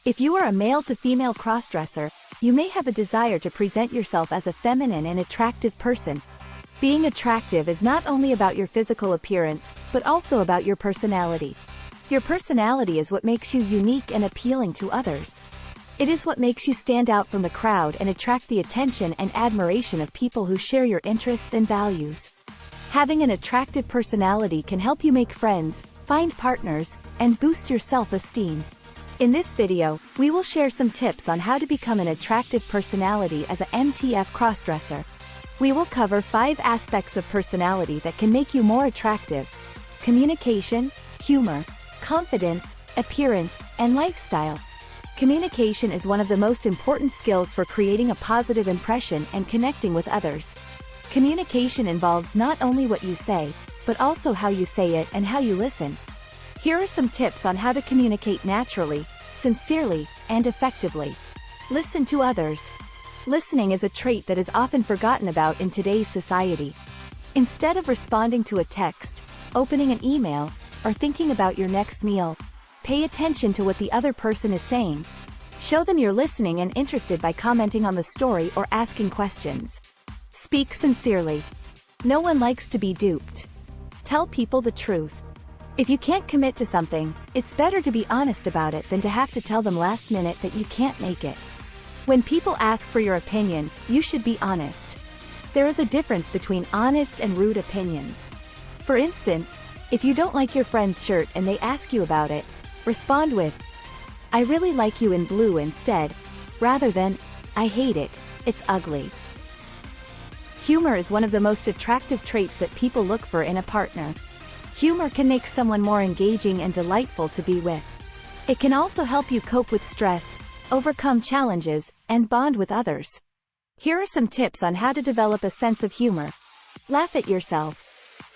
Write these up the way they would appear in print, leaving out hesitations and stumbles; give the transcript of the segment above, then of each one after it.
If you are a male to female crossdresser, you may have a desire to present yourself as a feminine and attractive person. Being attractive is not only about your physical appearance, but also about your personality. Your personality is what makes you unique and appealing to others. It is what makes you stand out from the crowd and attract the attention and admiration of people who share your interests and values. Having an attractive personality can help you make friends, find partners, and boost your self-esteem. In this video, we will share some tips on how to become an attractive personality as a MTF crossdresser. We will cover 5 aspects of personality that can make you more attractive: communication, humor, confidence, appearance, and lifestyle. Communication is one of the most important skills for creating a positive impression and connecting with others. Communication involves not only what you say, but also how you say it and how you listen. Here are some tips on how to communicate naturally, sincerely, and effectively. Listen to others. Listening is a trait that is often forgotten about in today's society. Instead of responding to a text, opening an email, or thinking about your next meal, pay attention to what the other person is saying. Show them you're listening and interested by commenting on the story or asking questions. Speak sincerely. No one likes to be duped. Tell people the truth. If you can't commit to something, it's better to be honest about it than to have to tell them last minute that you can't make it. When people ask for your opinion, you should be honest. There is a difference between honest and rude opinions. For instance, if you don't like your friend's shirt and they ask you about it, respond with, "I really like you in blue" instead, rather than, "I hate it, it's ugly." Humor is one of the most attractive traits that people look for in a partner. Humor can make someone more engaging and delightful to be with. It can also help you cope with stress, overcome challenges, and bond with others. Here are some tips on how to develop a sense of humor. Laugh at yourself.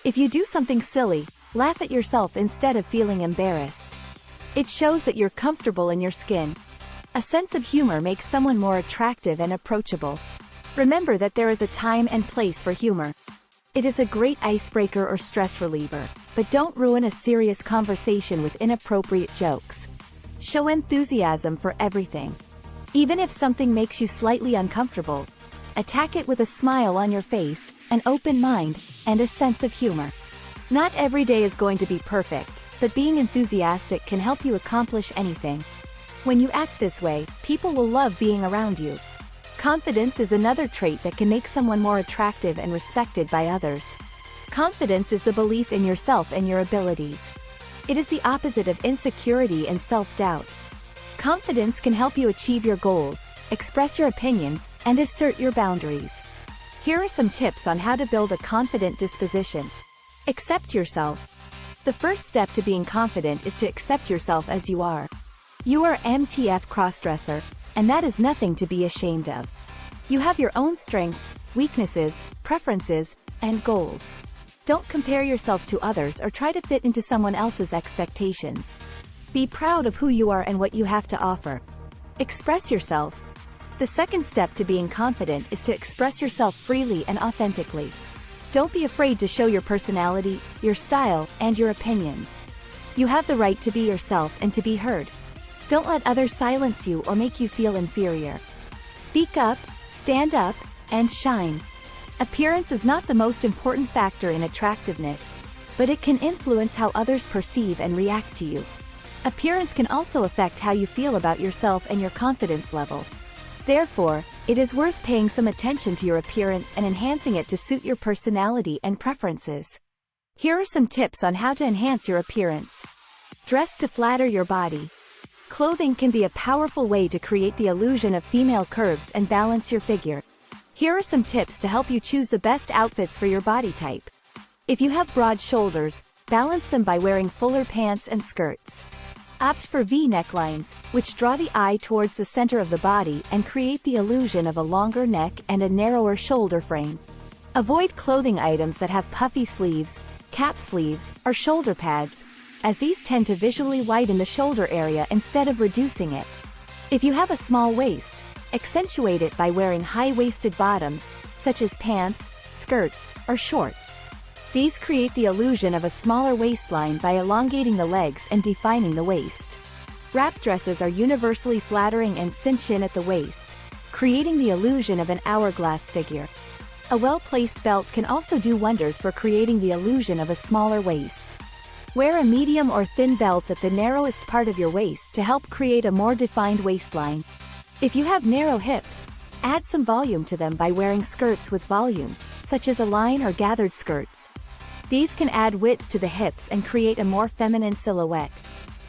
If you do something silly, laugh at yourself instead of feeling embarrassed. It shows that you're comfortable in your skin. A sense of humor makes someone more attractive and approachable. Remember that there is a time and place for humor. It is a great icebreaker or stress reliever, but don't ruin a serious conversation with inappropriate jokes. Show enthusiasm for everything. Even if something makes you slightly uncomfortable, attack it with a smile on your face, an open mind, and a sense of humor. Not every day is going to be perfect, but being enthusiastic can help you accomplish anything. When you act this way, people will love being around you. Confidence is another trait that can make someone more attractive and respected by others. Confidence is the belief in yourself and your abilities. It is the opposite of insecurity and self-doubt. Confidence can help you achieve your goals, express your opinions, and assert your boundaries. Here are some tips on how to build a confident disposition. Accept yourself. The first step to being confident is to accept yourself as you are. You are MTF Crossdresser, and that is nothing to be ashamed of. You have your own strengths, weaknesses, preferences, and goals. Don't compare yourself to others or try to fit into someone else's expectations. Be proud of who you are and what you have to offer. Express yourself. The second step to being confident is to express yourself freely and authentically. Don't be afraid to show your personality, your style, and your opinions. You have the right to be yourself and to be heard. Don't let others silence you or make you feel inferior. Speak up, stand up, and shine. Appearance is not the most important factor in attractiveness, but it can influence how others perceive and react to you. Appearance can also affect how you feel about yourself and your confidence level. Therefore, it is worth paying some attention to your appearance and enhancing it to suit your personality and preferences. Here are some tips on how to enhance your appearance. Dress to flatter your body. Clothing can be a powerful way to create the illusion of female curves and balance your figure. Here are some tips to help you choose the best outfits for your body type. If you have broad shoulders, balance them by wearing fuller pants and skirts. Opt for V necklines, which draw the eye towards the center of the body and create the illusion of a longer neck and a narrower shoulder frame. Avoid clothing items that have puffy sleeves, cap sleeves, or shoulder pads, as these tend to visually widen the shoulder area instead of reducing it. If you have a small waist, accentuate it by wearing high-waisted bottoms, such as pants, skirts, or shorts. These create the illusion of a smaller waistline by elongating the legs and defining the waist. Wrap dresses are universally flattering and cinch in at the waist, creating the illusion of an hourglass figure. A well-placed belt can also do wonders for creating the illusion of a smaller waist. Wear a medium or thin belt at the narrowest part of your waist to help create a more defined waistline. If you have narrow hips, add some volume to them by wearing skirts with volume, such as a line or gathered skirts. These can add width to the hips and create a more feminine silhouette.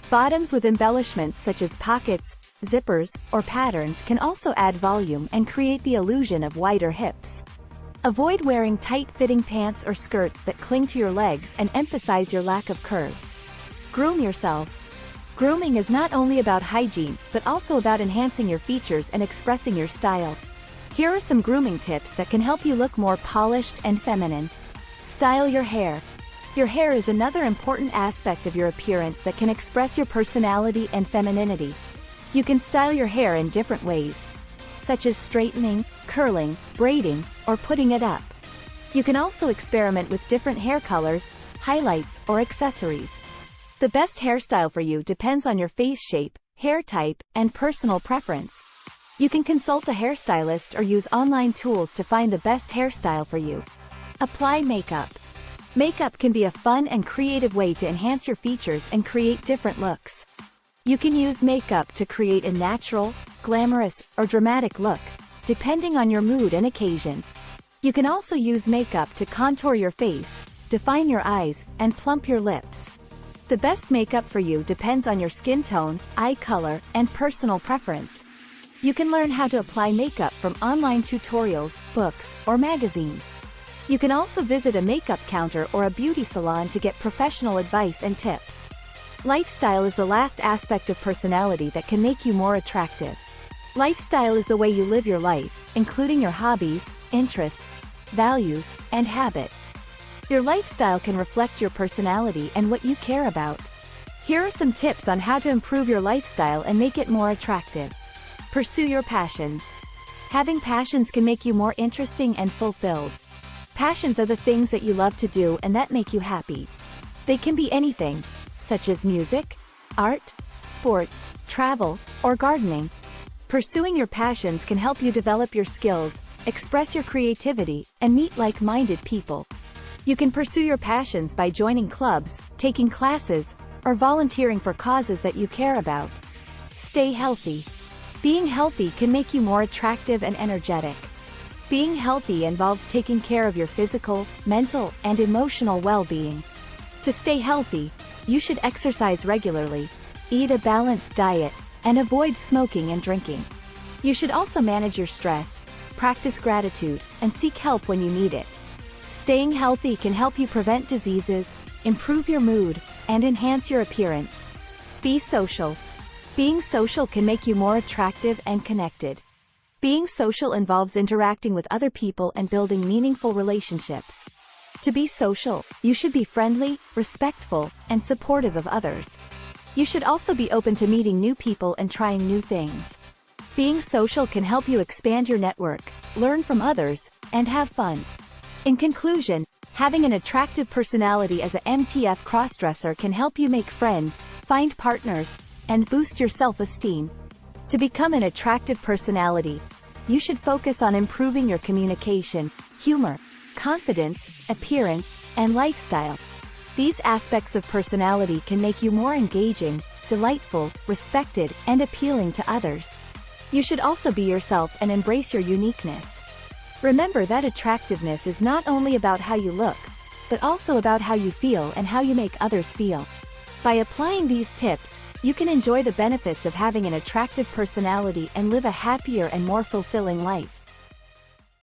Bottoms with embellishments such as pockets, zippers, or patterns can also add volume and create the illusion of wider hips. Avoid wearing tight-fitting pants or skirts that cling to your legs and emphasize your lack of curves. Groom yourself. Grooming is not only about hygiene, but also about enhancing your features and expressing your style. Here are some grooming tips that can help you look more polished and feminine. Style your hair. Your hair is another important aspect of your appearance that can express your personality and femininity. You can style your hair in different ways, such as straightening, curling, braiding, or putting it up. You can also experiment with different hair colors, highlights, or accessories. The best hairstyle for you depends on your face shape, hair type, and personal preference. You can consult a hairstylist or use online tools to find the best hairstyle for you. Apply makeup. Makeup can be a fun and creative way to enhance your features and create different looks. You can use makeup to create a natural, glamorous, or dramatic look, depending on your mood and occasion. You can also use makeup to contour your face, define your eyes, and plump your lips. The best makeup for you depends on your skin tone, eye color, and personal preference. You can learn how to apply makeup from online tutorials, books, or magazines. You can also visit a makeup counter or a beauty salon to get professional advice and tips. Lifestyle is the last aspect of personality that can make you more attractive. Lifestyle is the way you live your life, including your hobbies, interests, values, and habits. Your lifestyle can reflect your personality and what you care about. Here are some tips on how to improve your lifestyle and make it more attractive. Pursue your passions. Having passions can make you more interesting and fulfilled. Passions are the things that you love to do and that make you happy. They can be anything, such as music, art, sports, travel, or gardening. Pursuing your passions can help you develop your skills, express your creativity, and meet like-minded people. You can pursue your passions by joining clubs, taking classes, or volunteering for causes that you care about. Stay healthy. Being healthy can make you more attractive and energetic. Being healthy involves taking care of your physical, mental, and emotional well-being. To stay healthy, you should exercise regularly, eat a balanced diet, and avoid smoking and drinking. You should also manage your stress, practice gratitude, and seek help when you need it. Staying healthy can help you prevent diseases, improve your mood, and enhance your appearance. Be social. Being social can make you more attractive and connected. Being social involves interacting with other people and building meaningful relationships. To be social, you should be friendly, respectful, and supportive of others. You should also be open to meeting new people and trying new things. Being social can help you expand your network, learn from others, and have fun. In conclusion, having an attractive personality as a MTF crossdresser can help you make friends, find partners, and boost your self-esteem. To become an attractive personality, you should focus on improving your communication, humor, confidence, appearance, and lifestyle. These aspects of personality can make you more engaging, delightful, respected, and appealing to others. You should also be yourself and embrace your uniqueness. Remember that attractiveness is not only about how you look, but also about how you feel and how you make others feel. By applying these tips, you can enjoy the benefits of having an attractive personality and live a happier and more fulfilling life.